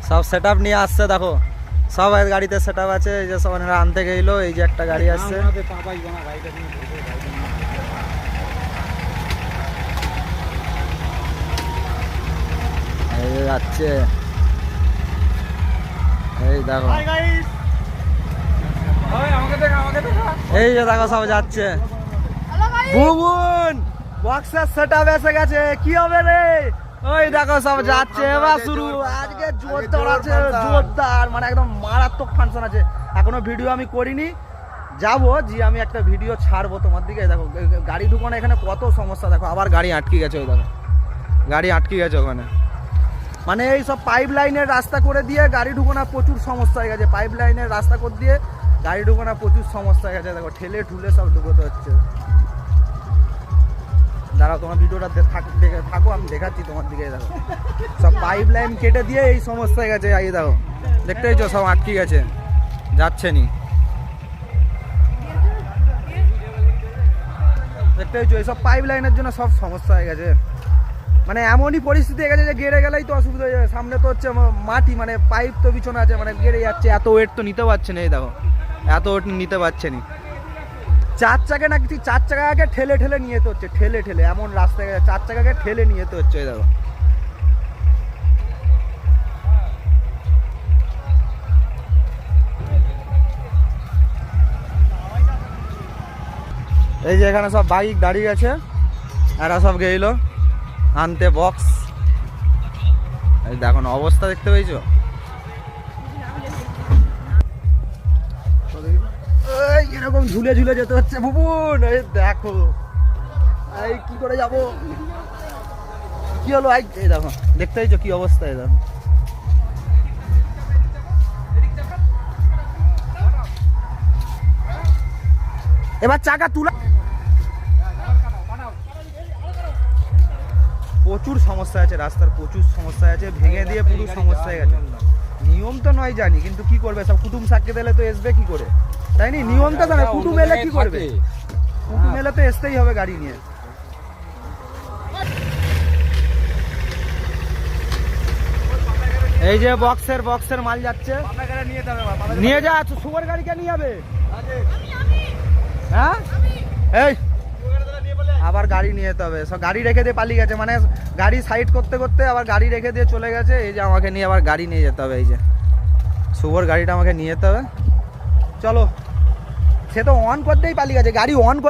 সব set up নিয়ে আসছে, দেখো সব গাড়িতে সেট আপ আছে। এই যে সব আনতে গেলো, এই যে একটা গাড়ি আসছে। এই যে যাচ্ছে, এই দেখো, এই যে দেখো সব যাচ্ছে। বুবুন বক্সের সেটআপ এসে গেছে, কি হবে রে? ওই দেখো সব যাচ্ছে, এবার শুরু। আজকে জোরদার আছে, জোরদার মানে একদম মারাত্মক ফাংশন আছে। এখনো ভিডিও আমি করিনি, যাবো জি আমি একটা ভিডিও ছাড়বো তোমার দিকে। দেখো গাড়ি ঢুকানো এখানে কত সমস্যা, দেখো আবার গাড়ি আটকে গেছে। ওই দেখো গাড়ি আটকে গেছে ওখানে। মানে এই সব পাইপ লাইনের রাস্তা করে দিয়ে গাড়ি ঢুকানো প্রচুর সমস্যা হয়ে গেছে। পাইপ লাইনের রাস্তা করে দিয়ে গাড়ি ঢুকানো প্রচুর সমস্যা হয়ে গেছে। দেখো ঠেলে ঠুলে সব ঢুকোতে হচ্ছে। দাঁড়াও তোমার ভিডিওটা থাকো, আমি দেখাচ্ছি তোমার দিকে। দেখো সব পাইপ লাইন কেটে দিয়ে এই সমস্যা হয়ে গেছে। এই দেখো দেখতে পাচ্ছ সব আটকে গেছে, যাচ্ছে নি। দেখতে পাচ্ছ এইসব পাইপ লাইনের জন্য সব সমস্যা হয়ে গেছে। মানে এমনই পরিস্থিতি হয়ে গেছে যে গেড়ে গেলেই তো অসুবিধা হয়ে যাবে। সামনে তো হচ্ছে মাটি, মানে পাইপ তো পিছনে আছে, মানে গেড়ে যাচ্ছে। এত ওয়েট তো নিতে পারছে না। এই দেখো এত ওয়েট নিতে পারছে না। চার চাকা না কিছু, চার চাকাকে ঠেলে ঠেলে নিয়ে যেতে হচ্ছে, ঠেলে ঠেলে এমন রাস্তায় চার চাকাকে ঠেলে নিয়ে যেতে হচ্ছে। এই দেখো এই যে এখানে সব বাইক দাঁড়িয়ে আছে, এরা সব গেইল আনতে বক্স। এই দেখো অবস্থা দেখতে পেয়েছো, এরকম ঝুলে ঝুলে যেতে হচ্ছে। বুবুন এই দেখো, এই কি করে যাব, কি হলো? এই দেখো দেখতে পেয়েছো কি অবস্থা। এই দেখো এবার চাকা তুলা, প্রচুর সমস্যা আছে রাস্তার, প্রচুর সমস্যা আছে। ভেঙে দিয়ে পুরো সমস্যা হয়ে গেছে। নিয়ম তো নয় জানি, কিন্তু কি করবে, সব কুটুম সাক্ষী দিলে তো আসবে কি করে, তাই নি? নিয়ম তো জানে, কুটুম এলে কি করবে? কুটুম এলে তো আসতেই হবে গাড়ি নিয়ে। এই যে বক্সের মাল যাচ্ছে, নিয়ে যা। সুগার গাড়ি কে নিয়ে যাবে? হ্যাঁ এই আবার গাড়ি নিয়ে যেতে হবে। সব গাড়ি রেখে দিয়ে পালিয়ে গেছে, মানে গাড়ি সাইড করতে করতে আবার গাড়ি রেখে দিয়ে চলে গেছে। এই যে আমাকে নিয়ে আবার গাড়ি নিয়ে যেতে হবে। এই যে শুভর গাড়িটা আমাকে নিয়ে যেতে হবে। চলো, সে তো অন করতেই পালিয়ে গেছে, গাড়ি অন